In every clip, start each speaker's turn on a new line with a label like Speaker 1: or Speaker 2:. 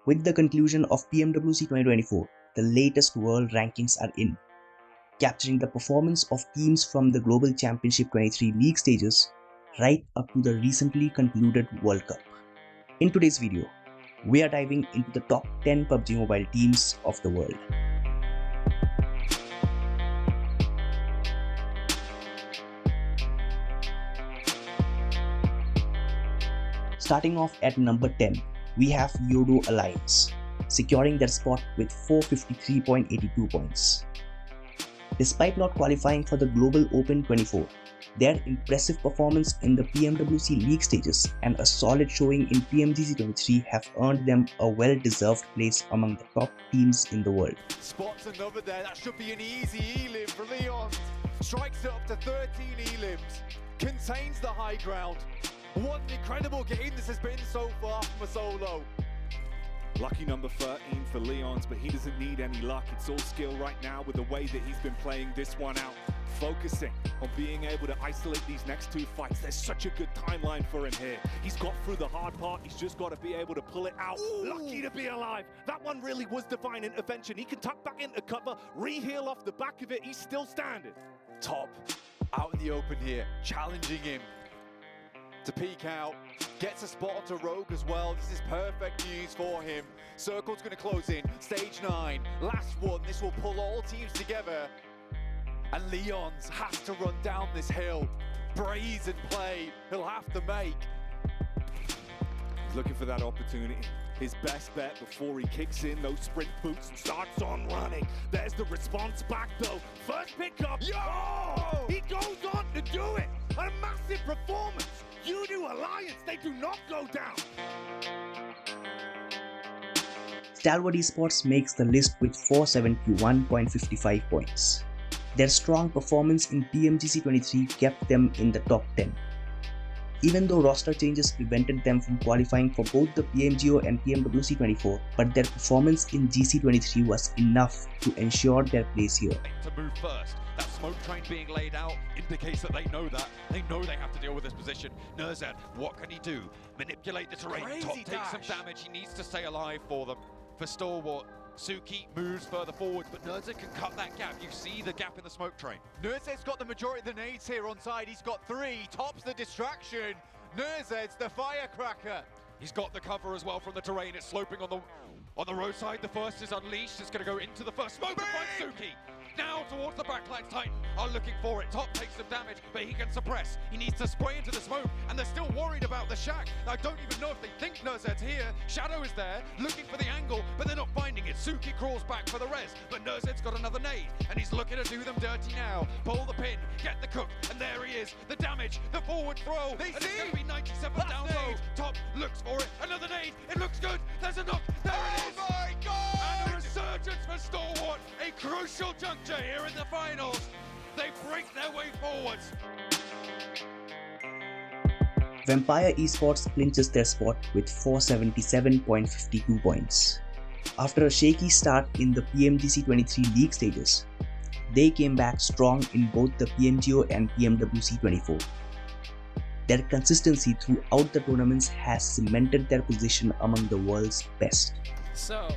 Speaker 1: With the conclusion of PMWC 2024, the latest world rankings are in, capturing the performance of teams from the Global Championship 23 league stages right up to the recently concluded World Cup. In today's video, we are diving into the top 10 PUBG Mobile teams of the world. Starting off at number 10, we have Yodo Alliance, securing their spot with 453.82 points. Despite not qualifying for the Global Open 24, their impressive performance in the PMWC league stages and a solid showing in PMGC 23 have earned them a well-deserved place among the top teams in the world.
Speaker 2: Spots another there, that should be an easy elim for Leon. Strikes it up to 13 elims, contains the high ground. What an incredible game this has been so far from a solo.
Speaker 3: Lucky number 13 for Leons, but he doesn't need any luck. It's all skill right now with the way that he's been playing this one out. Focusing on being able to isolate these next two fights. There's such a good timeline for him here. He's got through the hard part. He's just got to be able to pull it out. Ooh. Lucky to be alive. That one really was divine intervention. He can tuck back into cover, re-heal off the back of it. He's still standing.
Speaker 2: Top, out in the open here, challenging him to peek out, gets a spot onto Rogue as well. This is perfect news for him. Circle's going to close in, stage 9, last one. This will pull all teams together. And Leons has to run down this hill. Brazen play he'll have to make.
Speaker 3: He's looking for that opportunity. His best bet before he kicks in those sprint boots and starts on running. There's the response back though. First pickup. Yo! Oh, he goes on to do it. A massive performance. Yodo Alliance, they do not go down.
Speaker 1: Stalwart Esports makes the list with 471.55 points. Their strong performance in PMGC 23 kept them in the top 10. Even though roster changes prevented them from qualifying for both the PMGO and PMWC 24, but their performance in GC 23 was enough to ensure their place here.
Speaker 4: To move first. That smoke train being laid out indicates that they know that. They know they have to deal with this position. Nurzad, what can he do? Manipulate the terrain.
Speaker 2: Crazy
Speaker 4: Top takes some damage. He needs to stay alive for them. For Stalwart, Suki moves further forward, but Nurzad can cut that gap. You see the gap in the smoke train.
Speaker 2: Nurzad's got the majority of the nades here on side. He's got 3. Top's the distraction. Nurzad's the firecracker.
Speaker 4: He's got the cover as well from the terrain. It's sloping on the roadside. The first is unleashed. It's going to go into the first smoke and find Suki. Now towards the backlines, Titan are looking for it. Top takes some damage, but he can suppress. He needs to spray into the smoke, and they're still worried about the shack. I don't even know if they think Nurzad's here. Shadow is there, looking for the angle, but they're not finding it. Suki crawls back for the res, but Nurzad's got another nade, and he's looking to do them dirty now. Pull the pin, get the cook, and there he is. The damage, the forward throw,
Speaker 2: They
Speaker 4: and
Speaker 2: see.
Speaker 4: it's going to be 97
Speaker 2: Last
Speaker 4: down
Speaker 2: nade.
Speaker 4: low. Top looks for it, another nade. It looks good. There's a knock. There it is.
Speaker 2: Oh my God!
Speaker 4: And a resurgence for Stalwart, a crucial juncture here in the finals. They break their way forwards.
Speaker 1: Vampire Esports clinches their spot with 477.52 points. After a shaky start in the PMGC 23 league stages, they came back strong in both the PMGO and PMWC 24. Their consistency throughout the tournaments has cemented their position among the world's best.
Speaker 5: So,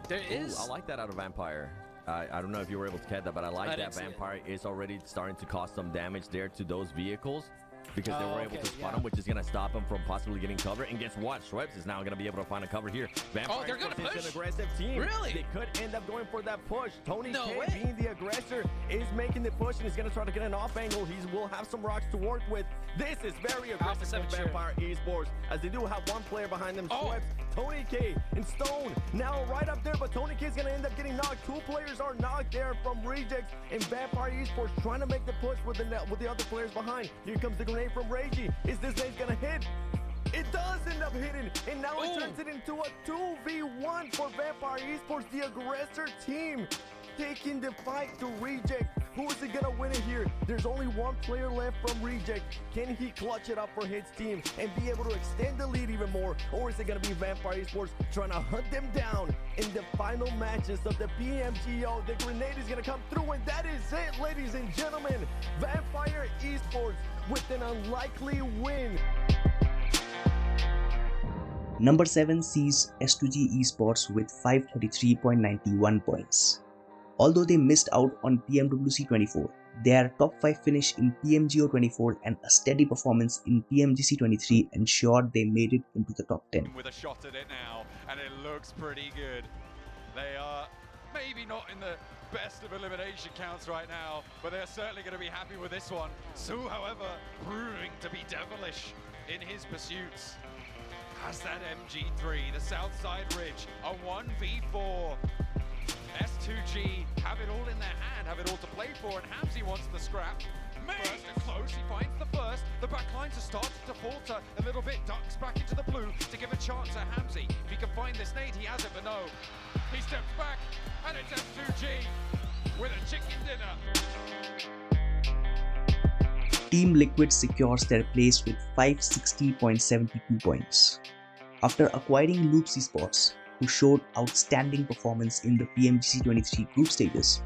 Speaker 5: there is...
Speaker 6: Ooh, I like that out of Vampire. I don't know if you were able to catch that, but I like that Vampire is already starting to cause some damage there to those vehicles. Because they were able to spot him, which is going to stop him from possibly getting cover. And guess what? Schweppes is now going to be able to find a cover here. Vampire
Speaker 5: they're going to push?
Speaker 6: an aggressive team.
Speaker 5: Really?
Speaker 6: They could end up going for that push. Tony
Speaker 5: No
Speaker 6: K,
Speaker 5: way.
Speaker 6: being the aggressor, is making the push and he's going to try to get an off angle. He will have some rocks to work with. This is very aggressive from Vampire Esports, as they do have one player behind them. Schweppes, Tony K, and Stone now right up there, but Tony K is going to end up getting knocked. 2 players are knocked there from Rejects, and Vampire Esports trying to make the push with the other players behind. Here comes the grenade from Reggie. Is this nade gonna hit? It does end up hitting, and now it turns it into a 2v1 for Vampire Esports, the aggressor team, taking the fight to Reject. Who is it gonna win it here? There's only one player left from Reject. Can he clutch it up for his team and be able to extend the lead even more? Or is it gonna be Vampire Esports trying to hunt them down in the final matches of the PMGO? The grenade is gonna come through, and that is it, ladies and gentlemen. Vampire Esports with an unlikely win.
Speaker 1: Number 7 sees S2G Esports with 533.91 points. Although they missed out on PMWC 24, their top 5 finish in PMGO 24 and a steady performance in PMGC 23 ensured they made it into the top 10.
Speaker 4: With a shot at it now, and it looks pretty good. They are maybe not in the best of elimination counts right now, but they're certainly going to be happy with this one. Su, however, proving to be devilish in his pursuits. Has that MG3, the Southside Ridge, a 1v4. S2G have it all in their hand, have it all to play for, and Hamzy wants the scrap. First and close, he finds the first. The backlines are starting to falter a little bit. Ducks back into the blue to give a chance at Hamzy. If he can find this nade, he has it, but no. He steps back, and it's S2G with a chicken dinner.
Speaker 1: Team Liquid secures their place with 560.72 points. After acquiring Loops Esports, who showed outstanding performance in the PMGC 23 group stages,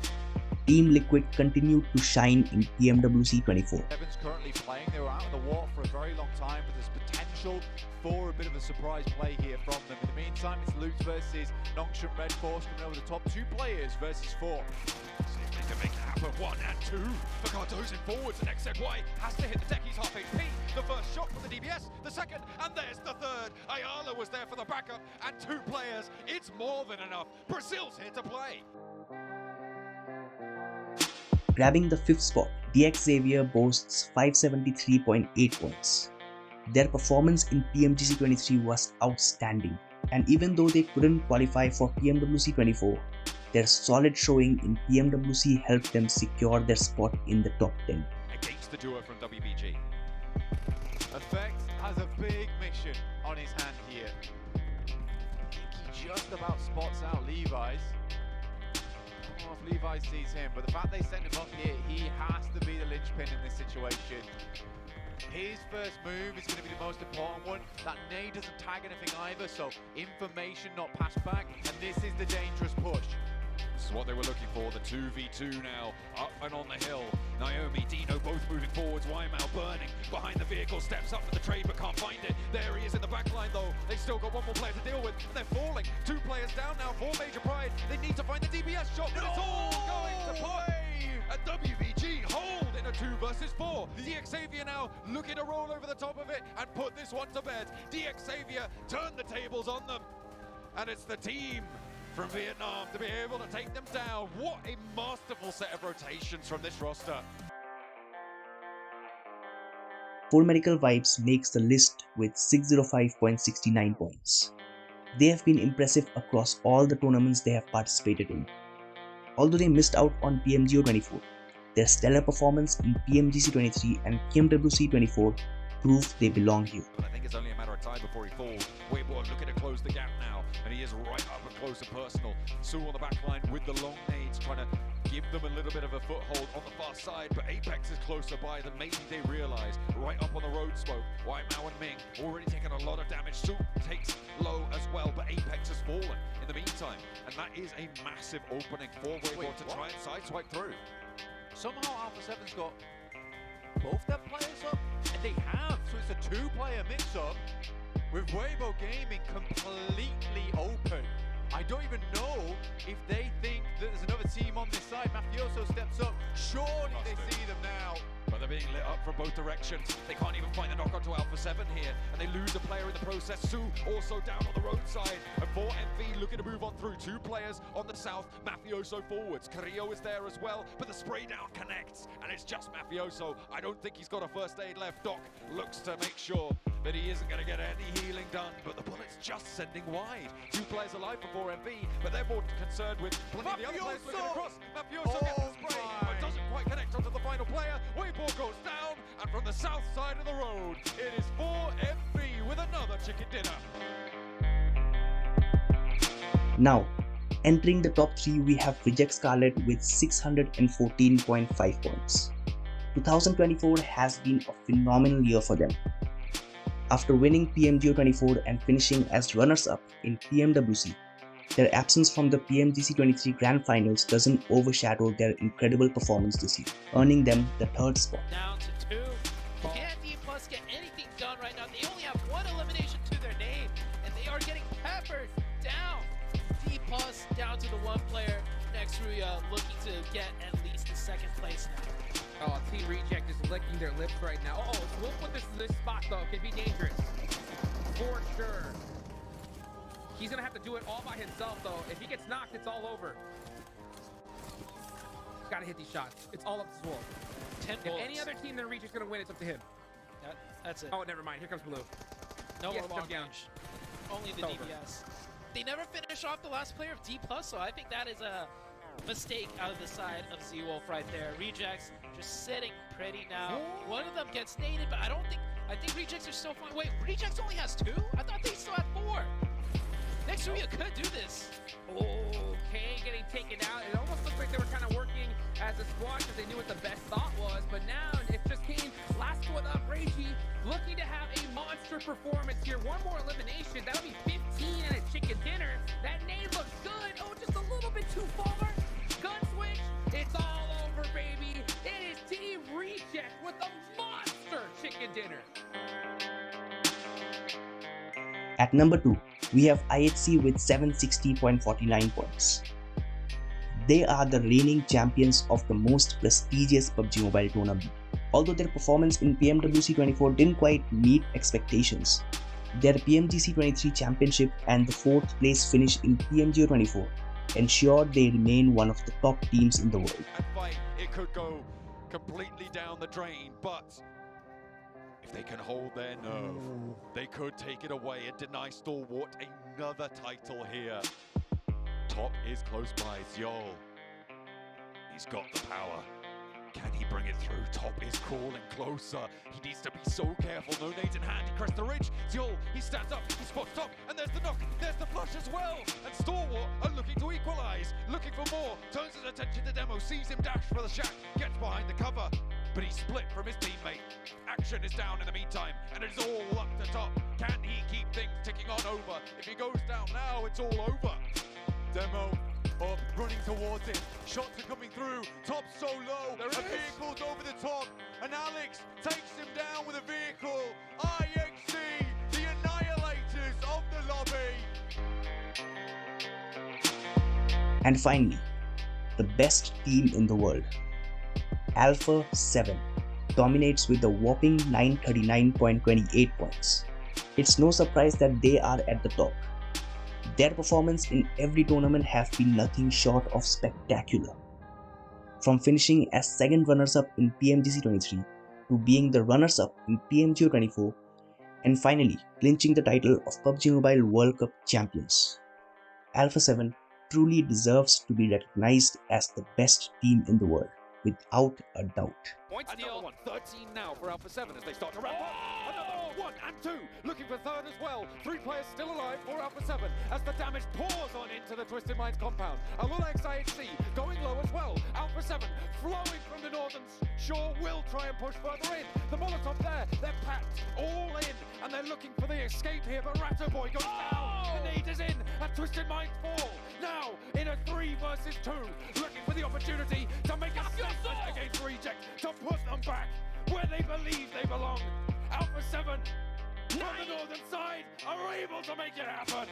Speaker 1: Team Liquid continued to shine in PMWC 24.
Speaker 2: Evans currently playing. They were out in the water for a very long time, but there's potential for a bit of a surprise play here from them. In the meantime, it's Lutz versus Nongshim Red Force coming over the top. 2 players versus 4.
Speaker 4: See if they can make it happen. 1 and 2. The Cardo's in forwards, and XZY has to hit the Techies half HP. The first shot from the DBS, the second, and there's the third. Ayala was there for the backup, and 2 players. It's more than enough. Brazil's here to play.
Speaker 1: Grabbing the 5th spot, DX Xavier boasts 573.8 points. Their performance in PMGC 23 was outstanding, and even though they couldn't qualify for PMWC 24, their solid showing in PMWC helped them secure their spot in the top 10.
Speaker 4: Against the duo from WBG.
Speaker 2: Effect has a big mission on his hand here. I think he just about spots out Levi's. I don't know if Levi sees him, but the fact they send him up here, he has to be the linchpin in this situation. His first move is going to be the most important one. That nade doesn't tag anything either, so information not passed back, and this is the dangerous push.
Speaker 4: This is what they were looking for, the 2v2 now, up and on the hill. Naomi, Dino both moving forwards, Wymau burning behind the vehicle, steps up for the trade but can't find it. There he is in the back line though, they've still got 1 more player to deal with, and they're falling. 2 players down now for Major Pride. They need to find the DBS shot, but it's all going to play. And WBG hold in a 2 versus 4. DX Xavier now looking to roll over the top of it and put this one to bed. DX Xavier turn the tables on them, and it's the team from Vietnam to be able to take them down. What a masterful set of rotations from this roster.
Speaker 1: Full Medical Vibes makes the list with 605.69 points. They have been impressive across all the tournaments they have participated in. Although they missed out on PMGO 24, their stellar performance in PMGC 23 and PMWC 24 prove they belong here.
Speaker 4: But I think it's only a matter of time before he falls. Weibo looking to close the gap now, and he is right up and close and personal. Su on the back line with the long nades, trying to give them a little bit of a foothold on the far side, but Apex is closer by than maybe they realize. Right up on the road smoke, Wymau and Ming already taking a lot of damage. Su takes low as well, but Apex has fallen in the meantime, and that is a massive opening for Weibo to try and sideswipe through.
Speaker 2: Somehow Alpha 7's got both their players up, and they have, so it's a 2-player mix-up with Weibo Gaming completely open. I don't even know if they think that there's another team on this side. Mafioso steps up, surely they see them now.
Speaker 4: But they're being lit up from both directions. They can't even find the knock onto Alpha 7 here, and they lose a player in the process. Su also down on the roadside, and 4MV looking to move on through. 2 players on the south, Mafioso forwards. Carrillo is there as well, but the spray down connects, and it's just Mafioso. I don't think he's got a first aid left. Doc looks to make sure that he isn't going to get any healing done, but the bullet's just sending wide. 2 players alive for 4MV, but they're more concerned with plenty of the other players looking across. Mafioso gets the spray, but doesn't quite connect onto the final player. Weibo goes down, and from the south side of the road, it is 4MV with another chicken dinner.
Speaker 1: Now, entering the top 3 we have Reject Scarlet with 614.5 points. 2024 has been a phenomenal year for them. After winning PMGO 24 and finishing as runners-up in PMWC, their absence from the PMGC 23 Grand Finals doesn't overshadow their incredible performance this year, earning them the 3rd spot.
Speaker 5: Down to 2. Can D+ get anything done right now? They only have 1 elimination to their name, and they Crawford down. D plus down to the one player. Next Ruya looking to get at least the second place now.
Speaker 7: Oh, Team Reject is licking their lips right now. Oh, Swoop with this spot though could be dangerous. For sure. He's gonna have to do it all by himself though. If he gets knocked, it's all over. Gotta hit these shots. It's all up to Swoop.
Speaker 5: 10
Speaker 7: If
Speaker 5: bullets.
Speaker 7: any other team than Reject's gonna win, it's up to him.
Speaker 5: That's it.
Speaker 7: Oh, never mind. Here comes Blue.
Speaker 5: No
Speaker 7: He
Speaker 5: more
Speaker 7: has to
Speaker 5: long
Speaker 7: jump down.
Speaker 5: range. Only the
Speaker 7: It's over.
Speaker 5: DPS. They never finish off the last player of D+, so I think that is a mistake out of the side of Z-Wolf right there. Rejects just sitting pretty now. One of them gets naded, but I think Rejects are still fine. Wait, Rejects only has 2? I thought they still had 4. Next Ruya could do this.
Speaker 7: Okay, getting taken out. It almost looked like they were kind of working as a squad because they knew what the best thought was, but now it's just Kane, last one up, Reiji, looking to have a monster performance here. One more elimination, that'll be 15 and a chicken dinner. That name looks good. Oh, just a little bit too far. Gun switch, it's all over, baby. It is Team Reject with a monster chicken dinner.
Speaker 1: At number 2, we have IHC with 760.49 points. They are the reigning champions of the most prestigious PUBG Mobile tournament. Although their performance in PMWC 24 didn't quite meet expectations, their PMGC 23 championship and the 4th place finish in PMGO 24 ensured they remain one of the top teams in the world.
Speaker 2: And fight, it could go completely down the drain, but if they can hold their nerve, they could take it away and deny Stalwart another title here. Top is close by, Zjol. He's got the power. Can he bring it through? Top is crawling closer. He needs to be so careful. No nades in hand. He crests the ridge. Zjol, he stands up. He spots Top. And there's the knock. There's the flush as well. And Stalwart are looking to equalize. Looking for more. Turns his attention to Demo. Sees him dash for the shack. Gets behind the cover. But he's split from his teammate. Action is down in the meantime. And it's all up to Top. Can he keep things ticking on over? If he goes down now, it's all over. Demo up, running towards it. Shots are coming through. Top so low. A vehicle's over the top. And Alex takes him down with a vehicle. IXC, the annihilators of the lobby.
Speaker 1: And finally, the best team in the world. Alpha 7 dominates with a whopping 939.28 points. It's no surprise that they are at the top. Their performance in every tournament has been nothing short of spectacular. From finishing as second runners-up in PMGC 23 to being the runners-up in PMGO 24 and finally clinching the title of PUBG Mobile World Cup champions. Alpha 7 truly deserves to be recognized as the best team in the world, without a doubt.
Speaker 4: Point steal.
Speaker 2: Another one, 13 now for Alpha 7 as they start to ramp up. Another 1 and 2, looking for third as well. 3 players still alive for Alpha 7 as the damage pours on into the Twisted Minds compound. Alulax IHC going low as well. Alpha 7 flowing from the northern shore will try and push further in. The Molotov there, they're packed all in and they're looking for the escape here, but Ratto Boy goes down. The nade is in and Twisted Minds fall. Now in a 3 versus 2, looking for the opportunity to make a statement against Reject, to put them back where they believe they belong. Alpha 7 from the northern side are able to make it happen.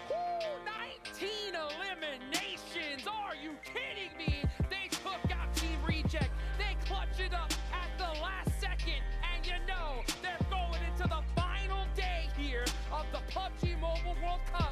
Speaker 7: 19 eliminations! Are you kidding me? They took out Team Reject. They clutched it up at the last second. And you know, they're going into the final day here of the PUBG Mobile World Cup.